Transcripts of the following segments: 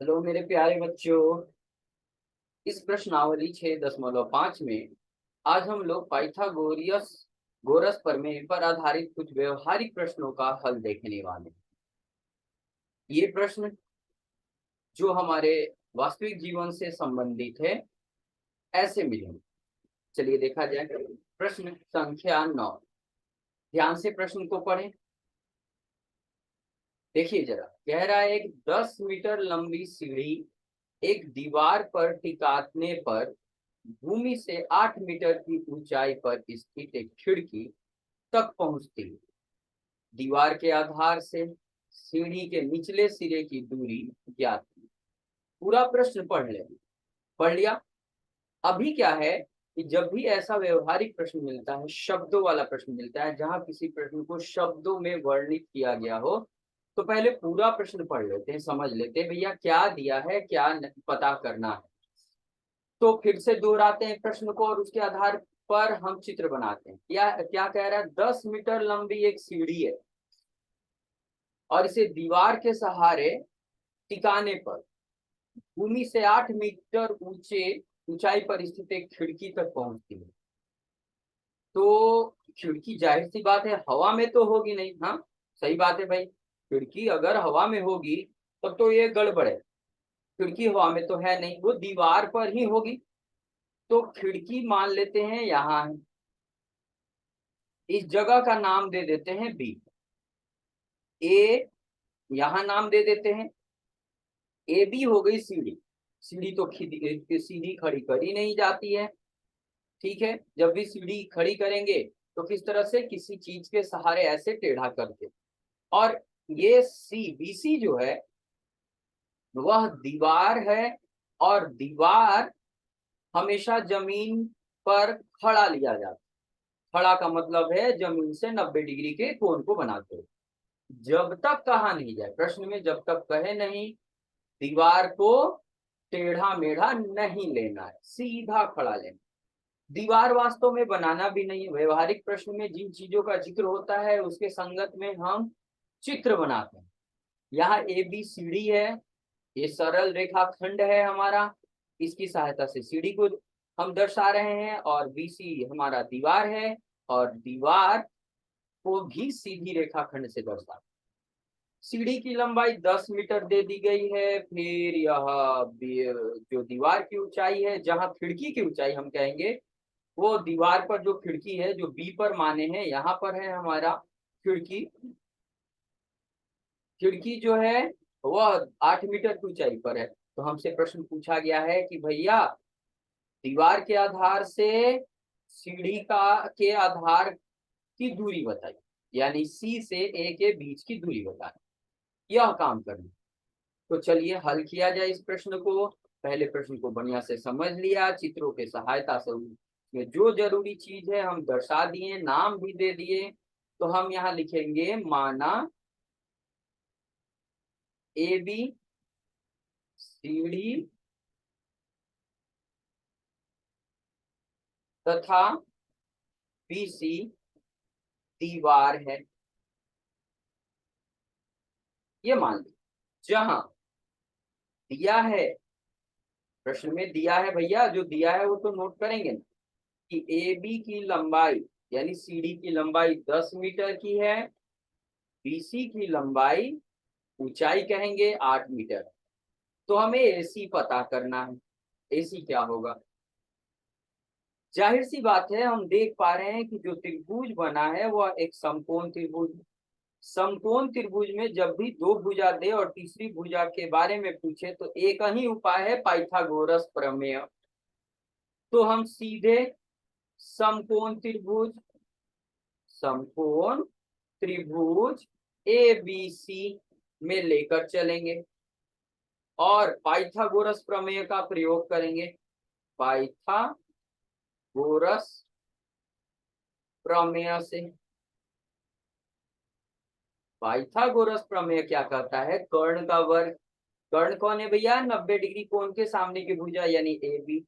Hello मेरे प्यारे बच्चों। इस प्रश्नावली 6.5 में आज हम लोग पाइथागोरियस गोरस प्रमेय पर आधारित कुछ व्यवहारिक प्रश्नों का हल देखने वाले हैं। ये प्रश्न जो हमारे वास्तविक जीवन से संबंधित है ऐसे मिलेंगे। चलिए देखा जाए। प्रश्न संख्या 9। ध्यान से प्रश्न को पढ़ें। देखिए जरा, कह रहा है एक 10 मीटर लंबी सीढ़ी एक दीवार पर टिकाने पर भूमि से 8 मीटर की ऊंचाई पर स्थित एक खिड़की तक पहुंचती है। दीवार के आधार से सीढ़ी के निचले सिरे की दूरी ज्ञात की। पूरा प्रश्न पढ़ लिया। अभी क्या है कि जब भी ऐसा व्यवहारिक प्रश्न मिलता है, शब्दों वाला प्रश्न मिलता है, जहां किसी प्रश्न को शब्दों में वर्णित किया गया हो, तो पहले पूरा प्रश्न पढ़ लेते हैं, समझ लेते हैं भैया क्या दिया है, क्या पता करना है। तो फिर से दोहराते हैं प्रश्न को और उसके आधार पर हम चित्र बनाते हैं। क्या क्या कह रहा है? 10 मीटर लंबी एक सीढ़ी है और इसे दीवार के सहारे टिकाने पर भूमि से 8 मीटर ऊंचाई पर स्थित एक खिड़की तक पहुंचती है। तो खिड़की जाहिर सी बात है हवा में तो होगी नहीं। हाँ, सही बात है भाई। खिड़की अगर हवा में होगी तब तो ये गड़बड़ है। खिड़की हवा में तो है नहीं, वो दीवार पर ही होगी। तो खिड़की मान लेते हैं यहाँ है। इस जगह का नाम दे देते हैं बी। ए यहाँ नाम दे देते हैं। ए बी हो गई सीढ़ी। सीढ़ी तो सीढ़ी खड़ी करी नहीं जाती है। ठीक है, जब भी सीढ़ी खड़ी करेंगे तो किस तरह से? किसी चीज के सहारे ऐसे टेढ़ा करके। और ये सी बी सी जो है वह दीवार है। और दीवार हमेशा जमीन पर खड़ा लिया जाता है। खड़ा का मतलब है जमीन से 90 डिग्री के कोण को बनाते हो। जब तक कहा नहीं जाए प्रश्न में, जब तक कहे नहीं दीवार को टेढ़ा मेढ़ा नहीं लेना है, सीधा खड़ा लेना। दीवार वास्तव में बनाना भी नहीं है। व्यवहारिक प्रश्न में जिन चीजों का जिक्र होता है उसके संगत में हम चित्र बनाते हैं। यहाँ ए बी सीढ़ी है, ये सरल रेखाखंड है हमारा। इसकी सहायता से सीढ़ी को हम दर्शा रहे हैं और बी सी हमारा दीवार है और दीवार को भी सीधी रेखाखंड से दर्शा। सीढ़ी की लंबाई 10 मीटर दे दी गई है। फिर यह जो दीवार की ऊंचाई है, जहां खिड़की की ऊंचाई हम कहेंगे, वो दीवार पर जो खिड़की है जो बी पर माने हैं, यहाँ पर है हमारा खिड़की। खिड़की जो है वह 8 मीटर की ऊंचाई पर है। तो हमसे प्रश्न पूछा गया है कि भैया दीवार के आधार से सीढ़ी का के आधार की दूरी बताइए, यानी सी से ए के बीच की दूरी बताइए। यह काम करना। तो चलिए हल किया जाए इस प्रश्न को। पहले प्रश्न को बढ़िया से समझ लिया, चित्रों के सहायता से उसमें जो जरूरी चीज है हम दर्शा दिए, नाम भी दे दिए। तो हम यहाँ लिखेंगे माना ए बी सीढ़ी तथा बी सी दीवार है। ये मान ली। जहां दिया है, प्रश्न में दिया है भैया, जो दिया है वो तो नोट करेंगे ना, कि ए बी की लंबाई यानी सीढ़ी की लंबाई 10 मीटर की है, बीसी की लंबाई ऊंचाई कहेंगे 8 मीटर। तो हमें एसी पता करना है। एसी क्या होगा? जाहिर सी बात है, हम देख पा रहे हैं कि जो त्रिभुज बना है वह एक समकोण त्रिभुज। समकोण त्रिभुज में जब भी दो भुजा दे और तीसरी भुजा के बारे में पूछे तो एक ही उपाय है, पाइथागोरस प्रमेय। तो हम सीधे समकोण त्रिभुज समकोण त्रिभुज ए बी सी में लेकर चलेंगे और पाइथागोरस प्रमेय का प्रयोग करेंगे। पाइथागोरस प्रमेय से, पाइथागोरस प्रमेय क्या कहता है? कर्ण का वर्ग। कर्ण कौन है भैया? 90 डिग्री कोण के सामने की भुजा यानी ए बी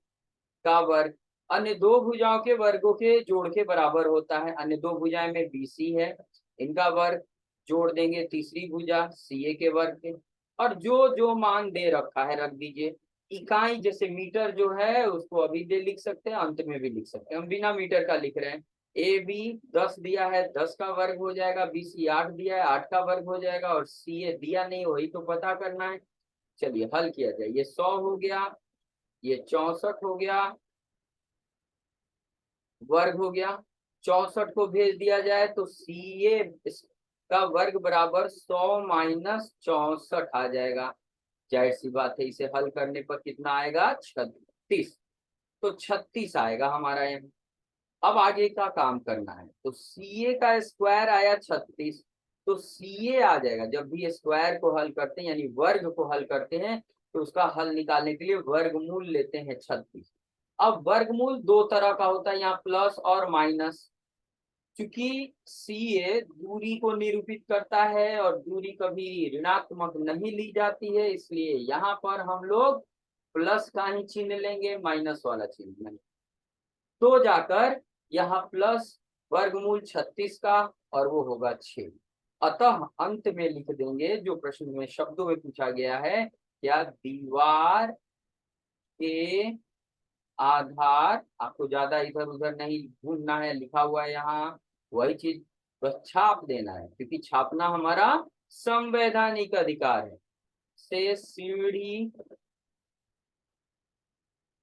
का वर्ग अन्य दो भुजाओं के वर्गों के जोड़ के बराबर होता है। अन्य दो भुजाएं में बी सी है, इनका वर्ग जोड़ देंगे तीसरी भुजा सी ए के वर्ग के। और जो जो मान दे रखा है रख दीजिए। इकाई जैसे मीटर जो है उसको अभी दे लिख सकते हैं, अंत में भी लिख सकते हैं, हम बिना मीटर का लिख रहे हैं। ए बी 10 दिया है, 10 का वर्ग हो जाएगा, बी सी 8 दिया है, 8 का वर्ग हो जाएगा, और सी ए दिया नहीं, वही तो पता करना है। चलिए हल किया जाए। ये 100 हो गया, ये 64 हो गया, वर्ग हो गया। 64 को भेज दिया जाए तो सी ए का वर्ग बराबर 100 माइनस 64 आ जाएगा। जाहिर सी बात है, इसे हल करने पर कितना आएगा, 36। तो 36 आएगा हमारा यहाँ। अब आगे का काम करना है, तो सी ए का स्क्वायर आया 36, तो सी ए आ जाएगा। जब भी स्क्वायर को हल करते हैं यानी वर्ग को हल करते हैं तो उसका हल निकालने के लिए वर्गमूल लेते हैं 36। अब वर्गमूल दो तरह का होता है, यहाँ प्लस और माइनस। क्योंकि सी ए दूरी को निरूपित करता है और दूरी कभी ऋणात्मक नहीं ली जाती है, इसलिए यहाँ पर हम लोग प्लस का ही चिन्ह लेंगे, माइनस वाला चिन्ह नहीं। तो जाकर यहाँ प्लस वर्गमूल 36 का, और वो होगा 6। अतः अंत में लिख देंगे जो प्रश्न में शब्दों में पूछा गया है, क्या दीवार के आधार, आपको ज्यादा इधर उधर नहीं ढूंढना है, लिखा हुआ है यहाँ वही चीज, बस छाप देना है, क्योंकि छापना हमारा संवैधानिक अधिकार है। से सीढ़ी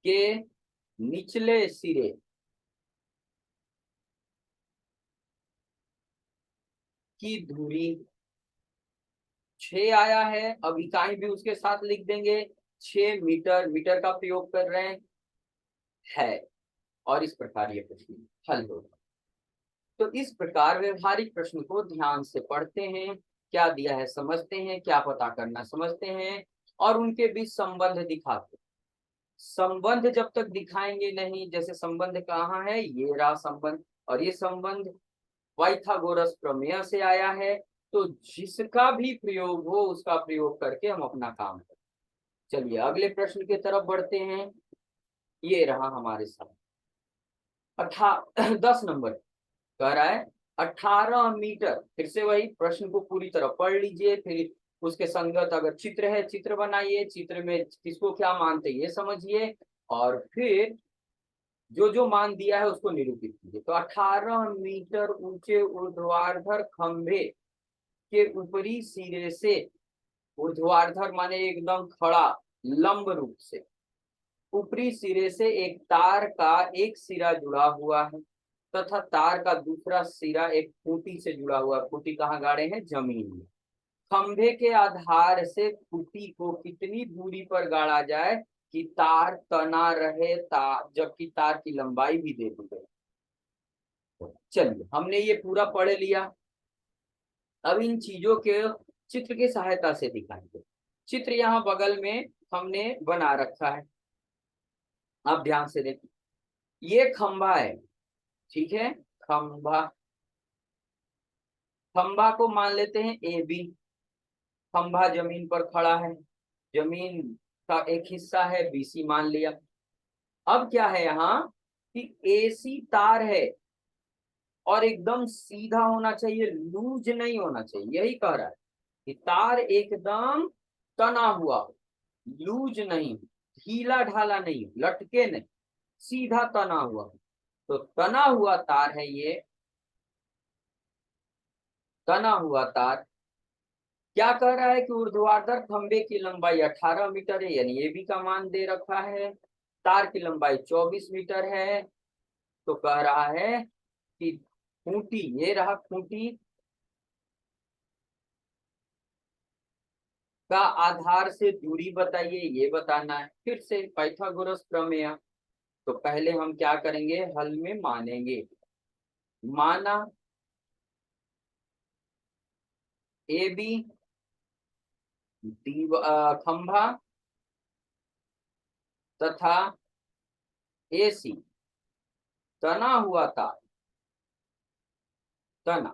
के निचले सिरे की दूरी 6 आया है। अब इकाई भी उसके साथ लिख देंगे, 6 मीटर, मीटर का प्रयोग कर रहे हैं। और इस प्रकार ये प्रश्न हल होगा। तो इस प्रकार व्यवहारिक प्रश्न को ध्यान से पढ़ते हैं, क्या दिया है समझते हैं, क्या पता करना समझते हैं, और उनके बीच संबंध दिखाते हैं। संबंध जब तक दिखाएंगे नहीं, जैसे संबंध कहाँ है, ये रहा संबंध, और ये संबंध पाइथागोरस प्रमेय से आया है, तो जिसका भी प्रयोग हो उसका प्रयोग करके हम अपना काम करें। चलिए अगले प्रश्न की तरफ बढ़ते हैं। ये रहा हमारे साथ 10 नंबर कह रहा है 18 मीटर। फिर से वही प्रश्न को पूरी तरह पढ़ लीजिए, फिर उसके संगत अगर चित्र है चित्र बनाइए, चित्र में किसको क्या मानते ये समझिए, और फिर जो जो मान दिया है उसको निरूपित कीजिए। तो 18 मीटर ऊंचे ऊर्ध्वाधर खंभे के ऊपरी सिरे से, ऊर्ध्वाधर माने एकदम खड़ा लंब रूप से, ऊपरी सिरे से एक तार का एक सिरा जुड़ा हुआ है तथा तार का दूसरा सिरा एक खूंटी से जुड़ा हुआ है। खूंटी कहाँ गाड़े हैं, जमीन में। खंभे के आधार से खूंटी को कितनी दूरी पर गाड़ा जाए कि तार तना रहे, तार जबकि तार की लंबाई भी दे दी गई। चलिए हमने ये पूरा पढ़ लिया। अब इन चीजों के चित्र की सहायता से दिखाएंगे। चित्र यहाँ बगल में हमने बना रखा है, आप ध्यान से देखिए। ये खंभा है, ठीक है, खंभा, खंभा को मान लेते हैं ए बी। खंभा जमीन पर खड़ा है, जमीन का एक हिस्सा है बीसी मान लिया। अब क्या है यहाँ कि एसी तार है और एकदम सीधा होना चाहिए, लूज नहीं होना चाहिए, यही कह रहा है कि तार एकदम तना हुआ, लूज नहीं, ढीला ढाला नहीं, लटके नहीं, सीधा तना हुआ। तो तना हुआ तार है ये, तना हुआ तार क्या कह रहा है कि ऊर्ध्वाधर खंबे की लंबाई 18 मीटर है, यानी ए बी का मान दे रखा है, तार की लंबाई 24 मीटर है। तो कह रहा है कि खूंटी, ये रहा खूंटी का आधार से दूरी बताइए, ये बताना है। फिर से पाइथागोरस प्रमेय। तो पहले हम क्या करेंगे, हल में मानेंगे। माना ए बी खंभा तथा ए सी तना हुआ था, तना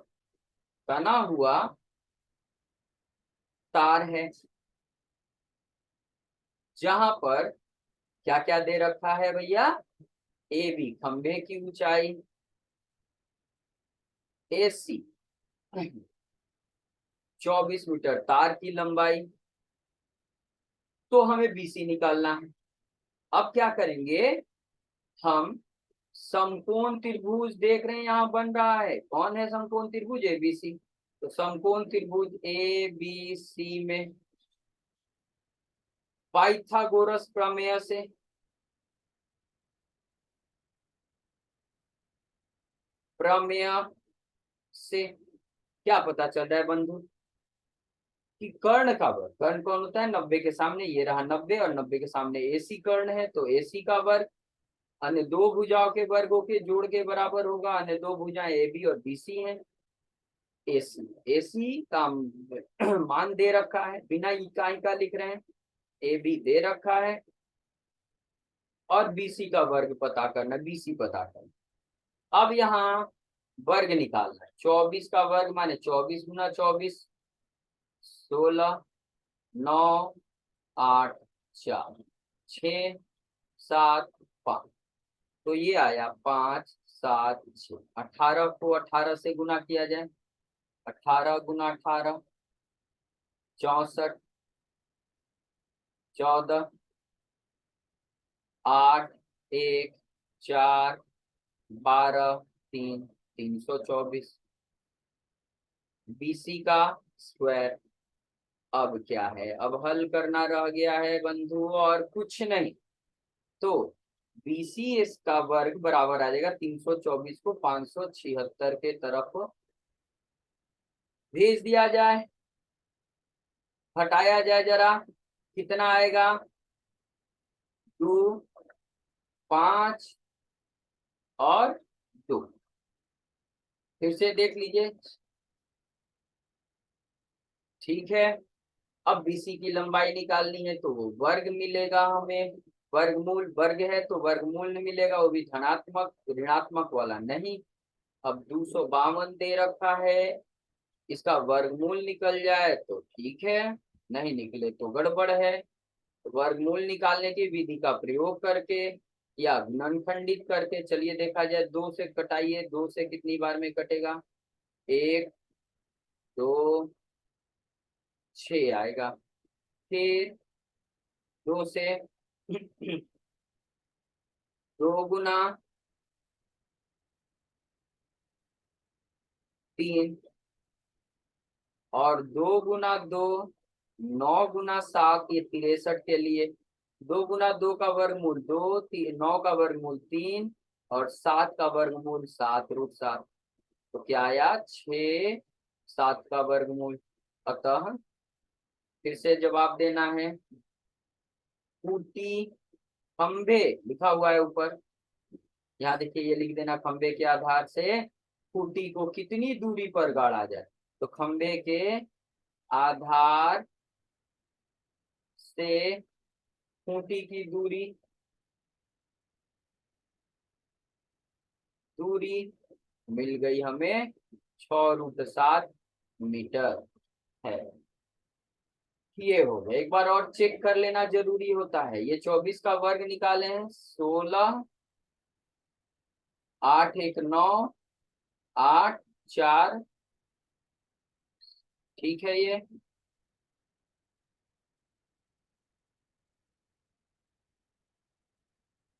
तना हुआ तार है, जहां पर क्या क्या दे रखा है भैया, ए बी खंभे की ऊंचाई, ए सी 24 मीटर तार की लंबाई, तो हमें बीसी निकालना है। अब क्या करेंगे, हम समकोण त्रिभुज देख रहे हैं यहाँ बन रहा है, कौन है समकोण त्रिभुज, एबीसी। तो समकोण त्रिभुज ए बी सी में पाइथागोरस प्रमेय से क्या पता चल रहा है बंधु, कि कर्ण का वर्ग, कर्ण कौन होता है, 90 के सामने, ये रहा 90 और 90 के सामने एसी कर्ण है, तो एसी का वर्ग अन्य दो भुजाओं के वर्गों के जोड़ के बराबर होगा। अन्य दो भुजाएं ए बी और बीसी हैं। एसी एसी का मान दे रखा है, बिना इकाई का लिख रहे हैं, ए बी दे रखा है, और बीसी का वर्ग पता करना, बीसी पता करना। अब यहाँ वर्ग निकालना है, 24 का वर्ग माने 24 गुना 24, 16, 9, 8, 4, 6, 7, 5, तो ये आया 5, 7, 6। 18 को 18 से गुना किया जाए, 18 गुना 18, 64, 14, 8, 1, 4, 12, 3, 324 बीसी का स्क्वायर। अब क्या है, अब हल करना रह गया है बंधु, और कुछ नहीं। तो बीसी इसका वर्ग बराबर आ जाएगा 324 को 576 के तरफ भेज दिया जाए, हटाया जाए जरा, कितना आएगा, 2, 5 और 2। फिर से देख लीजिए, ठीक है। अब बीसी की लंबाई निकालनी है, तो वो वर्ग मिलेगा हमें, वर्गमूल, वर्ग है तो वर्गमूल मिलेगा, वो भी धनात्मक, ऋणात्मक वाला नहीं। अब 252 दे रखा है, इसका वर्गमूल निकल जाए तो ठीक है, नहीं निकले तो गड़बड़ है। तो वर्गमूल निकालने की विधि का प्रयोग करके या गुणनखंडित करके, चलिए देखा जाए, 2 से कटाइए, 2 से कितनी बार में कटेगा, 1, 2, 6 आएगा। फिर 2 से 2 गुना 3 और 2 गुना 2, 9 गुना 7, ये 63 के लिए, 2 गुना 2 का वर्गमूल 2, 9 का वर्गमूल 3 और 7 का वर्गमूल 7 रूट 7, तो क्या आया 6, 7 का वर्गमूल। अतः फिर से जवाब देना है, खूंटी, खंभे लिखा हुआ है ऊपर, यहाँ देखिए ये लिख देना, खंभे के आधार से खूंटी को कितनी दूरी पर गाड़ा जाए, तो खंभे के आधार से खूंटी की दूरी, दूरी मिल गई हमें 6 रूट 7 मीटर है। ये हो गया, एक बार और चेक कर लेना जरूरी होता है। ये 24 का वर्ग निकाले हैं, 16, 8, 1, 9, 8, 4, ठीक है,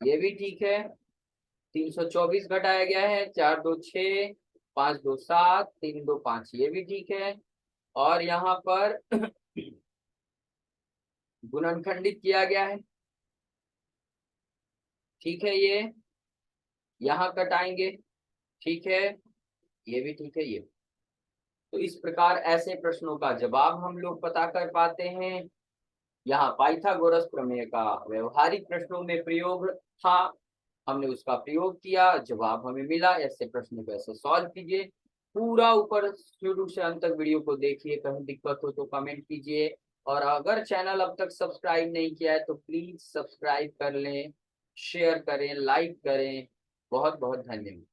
ये भी ठीक है। 324 घटाया गया है, 4, 2, 6, 5, 2, 7, 3, 2, 5, ये भी ठीक है। और यहाँ पर गुणनखंडित किया गया है, ठीक है, ये यहाँ कटाएंगे, ठीक है, ये भी ठीक है, ये। तो इस प्रकार ऐसे प्रश्नों का जवाब हम लोग पता कर पाते हैं। यहाँ पाइथागोरस प्रमेय का व्यवहारिक प्रश्नों में प्रयोग था, हमने उसका प्रयोग किया, जवाब हमें मिला। ऐसे प्रश्नों को ऐसे सॉल्व कीजिए, पूरा ऊपर शुरू से अंत तक वीडियो को देखिए, कहीं दिक्कत हो तो कमेंट कीजिए, और अगर चैनल अब तक सब्सक्राइब नहीं किया है तो प्लीज सब्सक्राइब कर लें, शेयर करें, लाइक करें। बहुत बहुत धन्यवाद।